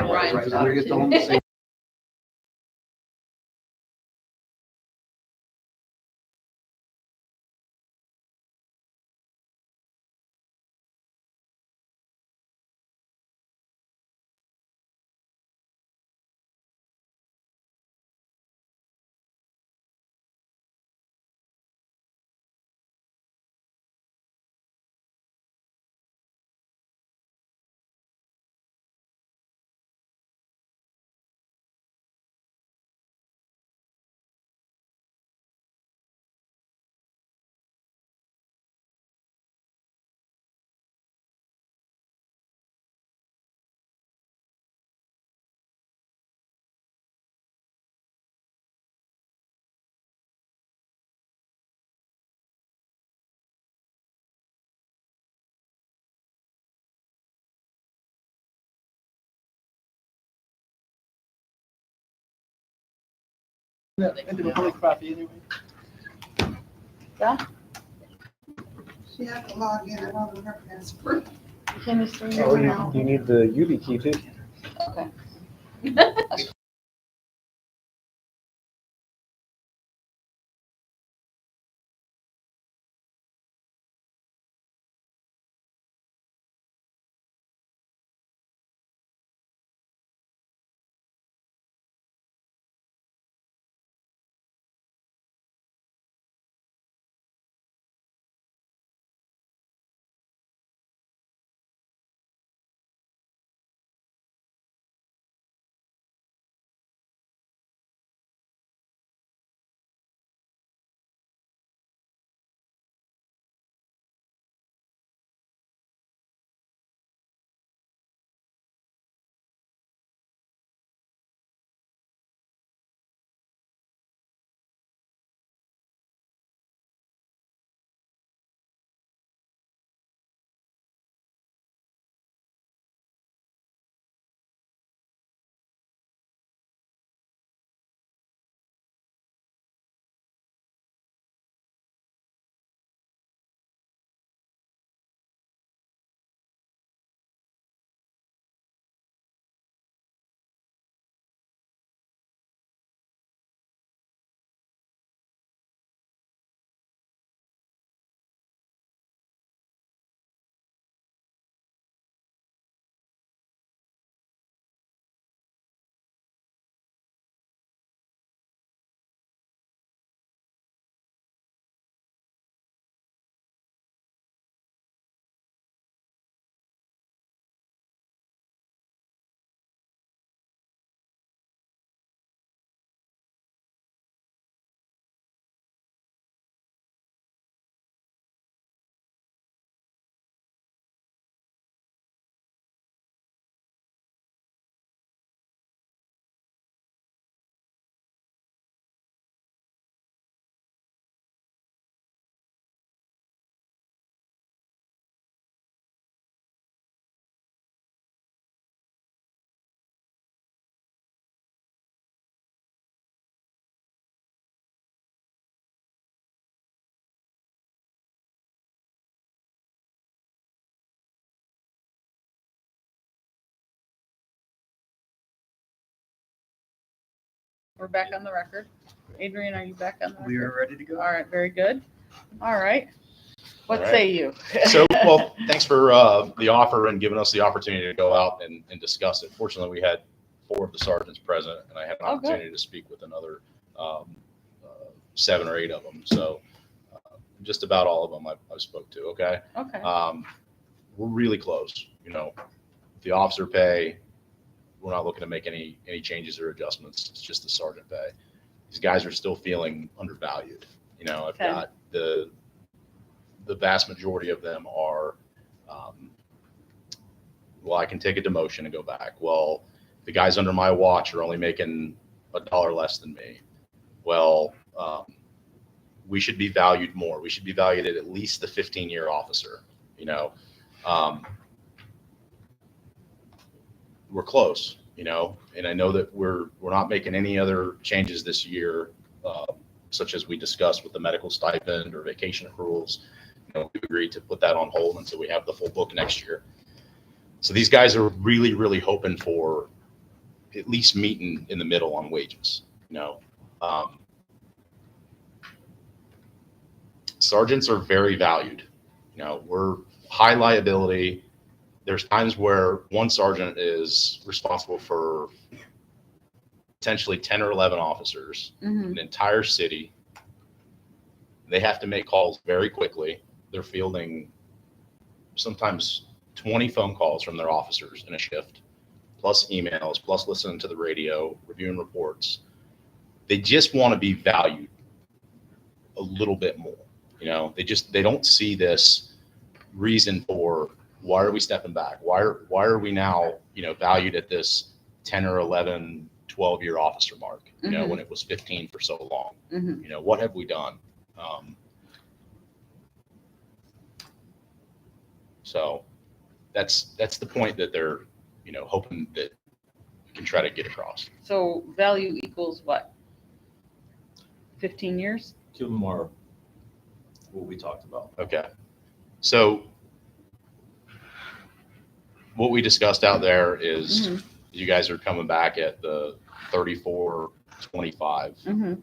have Brian. Right, we get the whole same. Into a really crappy anyway. Yeah, She had to log in. I don't know her password. can you see Oh, me now? you need the UV key too. Okay. We're back on the record. Adrian, are you back on the record? We are ready to go. All right, very good. All right. What All right. say you? So, well, thanks for the offer and giving us the opportunity to go out and discuss it. Fortunately, we had 4 of the sergeants present, and I had an Oh, good. opportunity to speak with another 7 or 8 of them. So, just about all of them I spoke to. Okay. Okay. We're really close. You know, the officer pay, we're not looking to make any changes or adjustments. It's just the sergeant pay. These guys are still feeling undervalued. You know, I've Okay. got the vast majority of them are, well, I can take a demotion and go back. Well, the guys under my watch are only making $1 less than me. Well, we should be valued more. We should be valued at least the 15-year officer. You know, we're close. You know, and I know that we're not making any other changes this year, such as we discussed with the medical stipend or vacation accruals. You know, we've agreed to put that on hold until we have the full book next year. So these guys are really, really hoping for at least meeting in the middle on wages. You know, sergeants are very valued. You know, we're high liability. There's times where one sergeant is responsible for potentially 10 or 11 officers, an entire city. They have to make calls very quickly. They're fielding sometimes 20 phone calls from their officers in a shift, plus emails, plus listening to the radio, reviewing reports. They just want to be valued a little bit more. You know, they don't see this reason for why are we stepping back? Why are we now, you know, valued at this 10 or 11, 12-year officer mark, you know, when it was 15 for so long? You know, what have we done? So that's the point that they're, you know, hoping that we can try to get across. So value equals what? 15 years? Give them our, what we talked about. Okay. So what we discussed out there is you guys are coming back at the 34.25,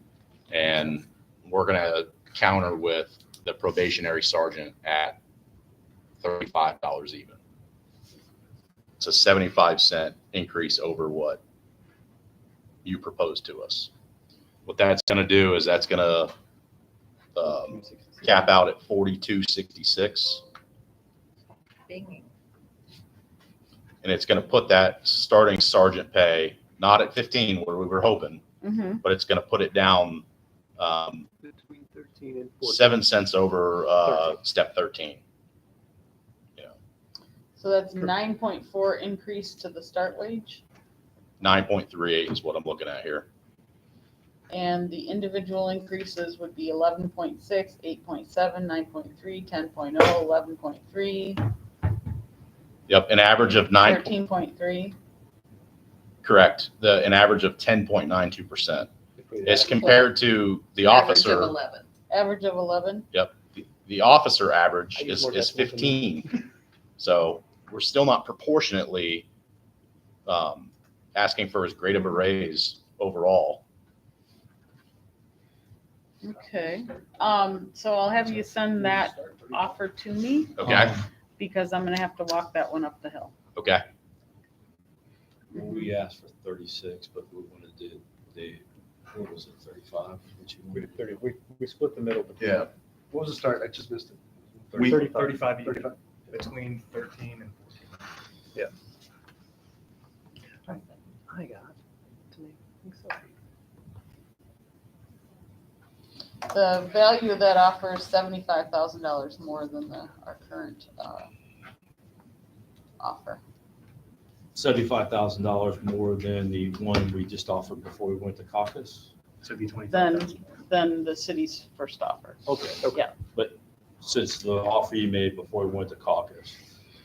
and we're going to counter with the probationary sergeant at $35 even. It's a 75-cent increase over what you proposed to us. What that's going to do is that's going to cap out at $42.66. And it's going to put that starting sergeant pay not at 15 where we were hoping, but it's going to put it down Between 13 and 14. 7 cents over step 13. Yeah, So that's 9.4 increase to the start wage, 9.38 is what I'm looking at here. and the individual increases would be 11.6, 8.7, 9.3, 10.0, 11.3, Yep, an average of 13.3. Correct. An average of 10.92%. Between As that. compared to the officer. Average of 11. Yep. The officer average I use is more decimals than 15. So we're still not proportionately asking for as great of a raise overall. Okay. So I'll have you send that offer to me Okay. because I'm gonna have to walk that one up the hill. Okay. We asked for 36, but we wanted to do what was it, 35? We did 30. We split the middle between. Yeah. What was the start? I just missed it. We- 35 even, 35. between 13 and 14. I got The value of that offer is $75,000 more than our current offer. $75,000 more than the one we just offered before we went to caucus. So it'd be 25. Than the city's first offer. Okay. Yeah. But since the offer you made before we went to caucus,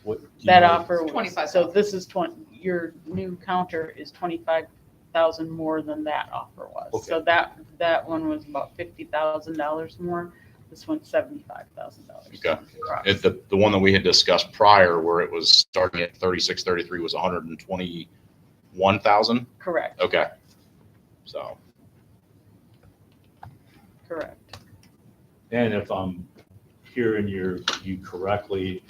what? do you That know- offer was, 25,000. so this is your new counter is 25,000 more than that offer was. Okay. So that one was about $50,000 more. This one's $75,000. Okay. The one that we had discussed prior where it was starting at 36.33 was 121,000. Correct, Okay. So, correct. And if I'm hearing you correctly,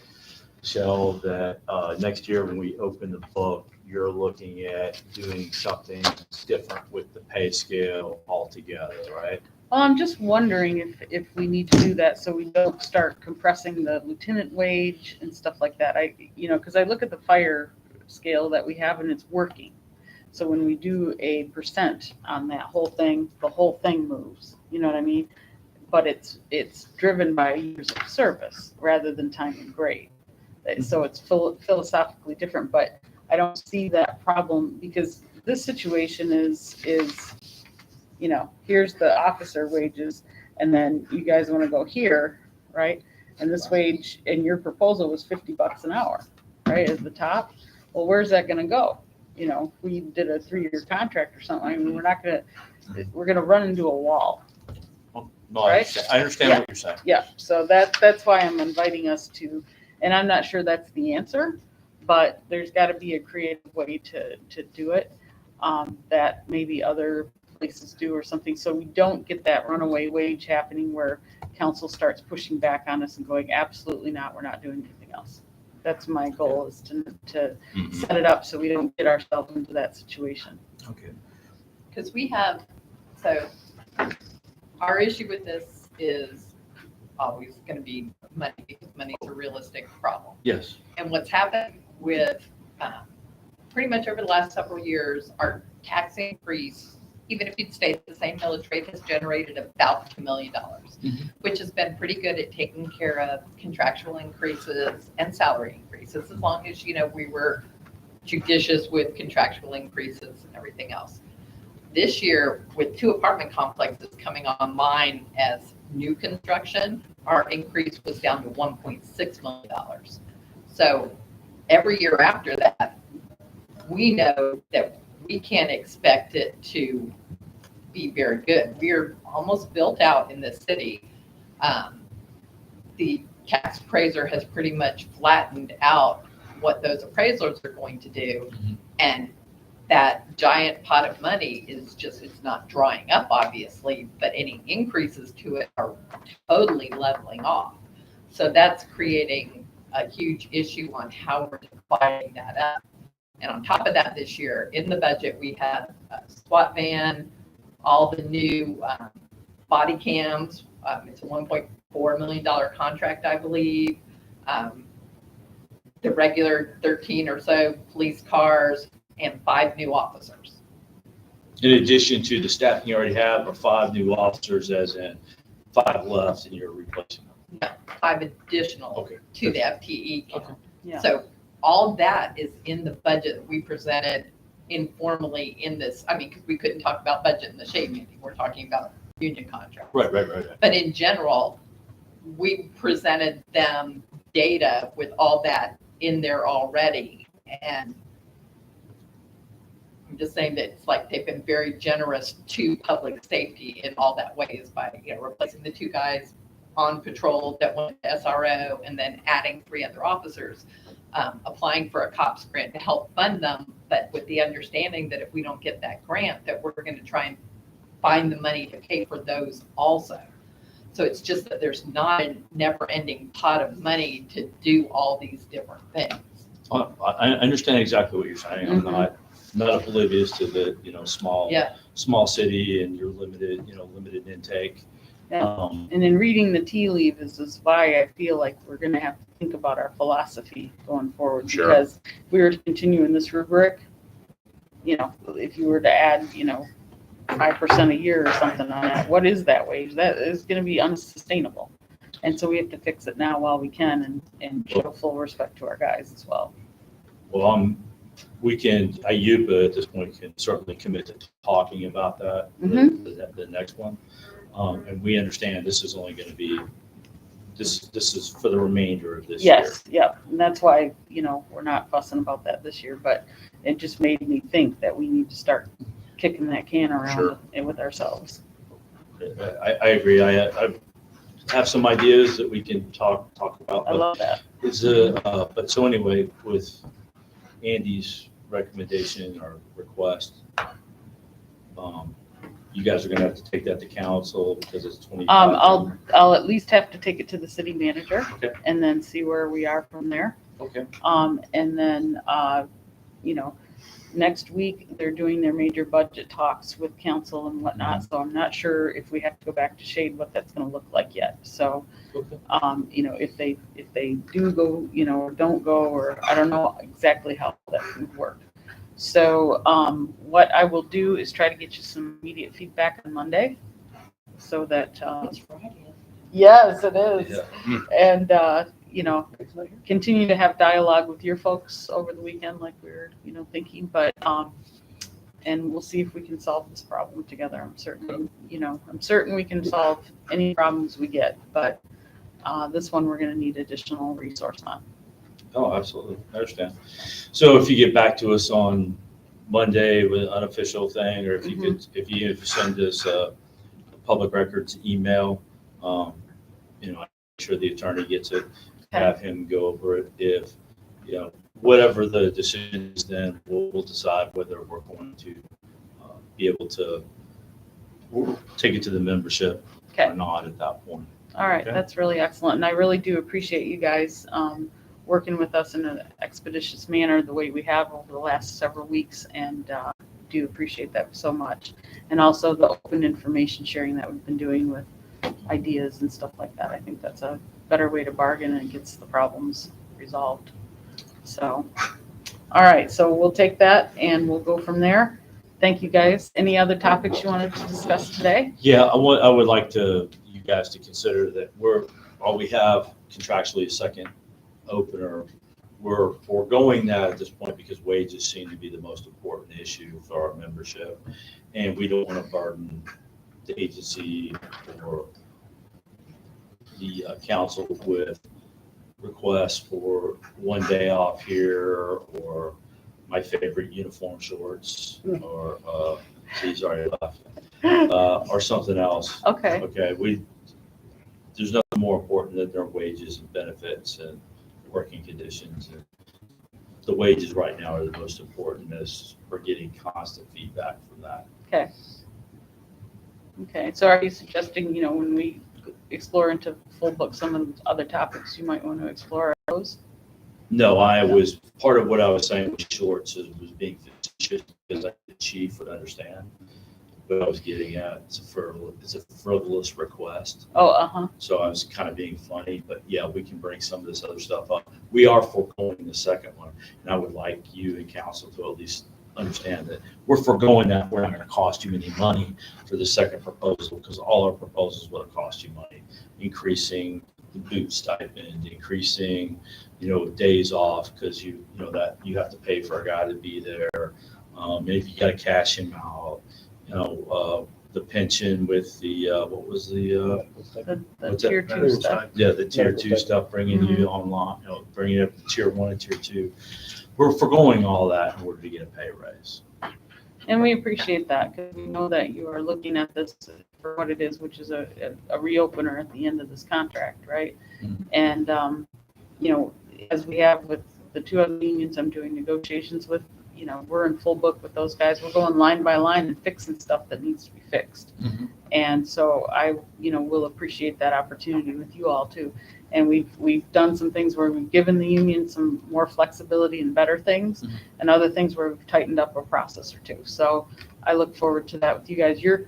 Shell, that next year when we open the book, you're looking at doing something different with the pay scale altogether, right? Well, I'm just wondering if we need to do that so we don't start compressing the lieutenant wage and stuff like that. Because I look at the fire scale that we have and it's working. So when we do a percent on that whole thing, the whole thing moves. You know what I mean? But it's driven by years of service rather than time and grade. So it's philosophically different, but I don't see that problem because this situation is here's the officer wages, and then you guys want to go here, right? And this wage in your proposal was $50 an hour, right, at the top. Well, where's that going to go? If we did a 3-year contract or something, I mean, we're going to run into a wall. No, Right? I understand what you're saying. Yeah, so that's why I'm inviting us to, and I'm not sure that's the answer, but there's got to be a creative way to do it. that maybe other places do or something, so we don't get that runaway wage happening where council starts pushing back on us and going, absolutely not, we're not doing anything else. That's my goal, is to Mhm. set it up so we don't get ourselves into that situation. Okay. Because we have, so our issue with this is always going to be money, because money is a realistic problem. Yes. And what's happened with pretty much over the last several years, our tax increase, even if you'd stayed at the same millage rate, has generated about $2 million, Mhm. which has been pretty good at taking care of contractual increases and salary increases, as long as, we were judicious with contractual increases and everything else. This year, with 2 apartment complexes coming online as new construction, our increase was down to $1.6 million. So every year after that, we know that we can't expect it to be very good. We're almost built out in this city. The tax appraiser has pretty much flattened out what those appraisals are going to do. And that giant pot of money is just, it's not drying up, obviously, but any increases to it are totally leveling off. So that's creating a huge issue on how we're dividing that up. And on top of that, this year in the budget, we have a SWAT van, all the new body cams. It's a $1.4 million contract, I believe. The regular 13 or so police cars and 5 new officers. In addition to the staff you already have, or 5 new officers, as in 5 left and you're replacing them? No, 5 additional Okay. to the FTE count. Okay. Yeah. So all that is in the budget that we presented informally in this. I mean, because we couldn't talk about budget in the shade meeting. We're talking about union contracts. Right. But in general, we presented them data with all that in there already. And I'm just saying that it's like they've been very generous to public safety in all that ways by, replacing the 2 guys on patrol that went to SRO and then adding 3 other officers, applying for a COPS grant to help fund them, but with the understanding that if we don't get that grant, that we're going to try and find the money to pay for those also. So it's just that there's not a never-ending pot of money to do all these different things. I understand exactly what you're saying. I'm Mhm. not oblivious to the, Yeah. small city and your limited intake. Yeah. And in reading the tea leaves is why I feel like we're going to have to think about our philosophy going forward. Sure. Because if we were to continue in this rubric, if you were to add, 5% a year or something on that, what is that wage? That is going to be unsustainable. And so we have to fix it now while we can and show full respect to our guys as well. Well, IUPA at this point can certainly commit to talking about that, the next one. And we understand this is only going to be, this is for the remainder of this year. Yes, yep. And that's why, we're not fussing about that this year, but it just made me think that we need to start kicking that can around Sure. with ourselves. I agree. I have some ideas that we can talk about. I love that. But so anyway, with Andy's recommendation or request, you guys are going to have to take that to council because it's 25. I'll at least have to take it to the city manager. Okay. And then see where we are from there. Okay. And then, next week they're doing their major budget talks with council and whatnot. So I'm not sure if we have to go back to shade what that's going to look like yet. So, Okay. if they do go, or don't go, or I don't know exactly how that would work. So, what I will do is try to get you some immediate feedback on Monday so that, It's Friday. yes, it is. Yeah. And, continue to have dialogue with your folks over the weekend like we were, thinking, but, and we'll see if we can solve this problem together. I'm certain we can solve any problems we get, but, this one we're going to need additional resource on. Oh, absolutely. I understand. So if you get back to us on Monday with an unofficial thing, or if you send us a public records email, I'm sure the attorney gets it, have him go over it. If, whatever the decision is, then we'll decide whether we're going to be able to take it to the membership Okay. or not at that point. All right, Okay. that's really excellent. And I really do appreciate you guys working with us in an expeditious manner the way we have over the last several weeks, and do appreciate that so much. And also the open information sharing that we've been doing with ideas and stuff like that. I think that's a better way to bargain, and it gets the problems resolved. So, all right, so we'll take that and we'll go from there. Thank you, guys. Any other topics you wanted to discuss today? Yeah, I would like you guys to consider that while we have contractually a second opener, we're foregoing that at this point because wages seem to be the most important issue for our membership. And we don't want to burden the agency or the council with requests for one day off here, or my favorite uniform shorts, or he's already left, or something else. Okay, Okay, there's nothing more important than their wages and benefits and working conditions. And the wages right now are the most important, as we're getting constant feedback from that. okay. So are you suggesting, when we explore into full book some of the other topics, you might want to explore those? No, part of what I was saying with shorts was being facetious because the chief would understand. But I was getting at, it's a frivolous request. Oh, uh-huh. So I was kind of being funny, but yeah, we can bring some of this other stuff up. We are foregoing the second one. And I would like you and council to at least understand that we're foregoing that. We're not going to cost you any money for the second proposal, because all our proposals will cost you money. Increasing the boot stipend, increasing, days off, because you have to pay for a guy to be there. Maybe you got to cash him out. The pension with the, what was the What's that? tier 2 stuff. yeah, the tier 2 stuff, bringing you online, bringing it up to tier 1 and tier 2. We're foregoing all that in order to get a pay raise. And we appreciate that, because we know that you are looking at this for what it is, which is a reopener at the end of this contract, right? Mhm. And, as we have with the two other unions I'm doing negotiations with, we're in full book with those guys. We're going line by line and fixing stuff that needs to be fixed. Mhm. And so I, will appreciate that opportunity with you all too. And we've done some things where we've given the union some more flexibility and better things, Mhm. and other things where we've tightened up a process or two. So I look forward to that with you guys. Your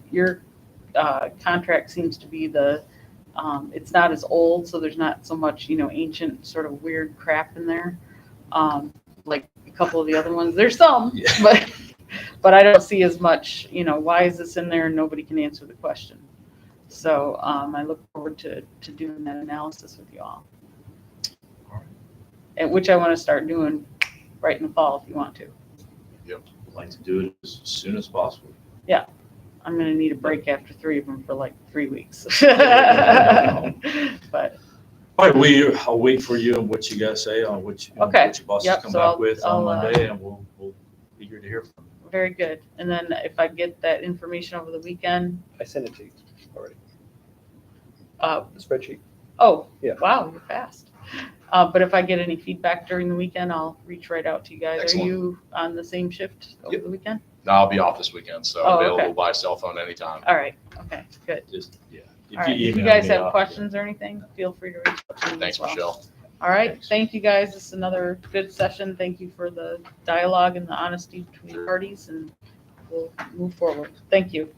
contract seems to be it's not as old, so there's not so much, ancient sort of weird crap in there. Like a couple of the other ones, there's some, Yeah. but I don't see as much, why is this in there and nobody can answer the question. So I look forward to doing that analysis with you all. And which I want to start doing right in the fall if you want to. I'd like to do it as soon as possible. I'm going to need a break after 3 of them for like 3 weeks. But All right, I'll wait for you and what you guys say on what your bosses Yep, come so back with I'll, on Monday, and we'll be eager to hear from you. very good. And then if I get that information over the weekend, I sent it to you already, uh, the spreadsheet. oh, Yeah. wow, you're fast. But if I get any feedback during the weekend, I'll reach right out to you guys. Excellent. Are you on the same shift over Yep. the weekend? No, I'll be off this weekend, so Oh, available okay. by cell phone anytime. All right. Okay, good. Just, yeah. All right. If you email guys me, have I'll- questions or anything, feel free to reach out to me Thanks, as well. Michelle. All right. Thanks. Thank you, guys. This is another good session. Thank you for the dialogue and the honesty between parties, and we'll move forward. Thank you.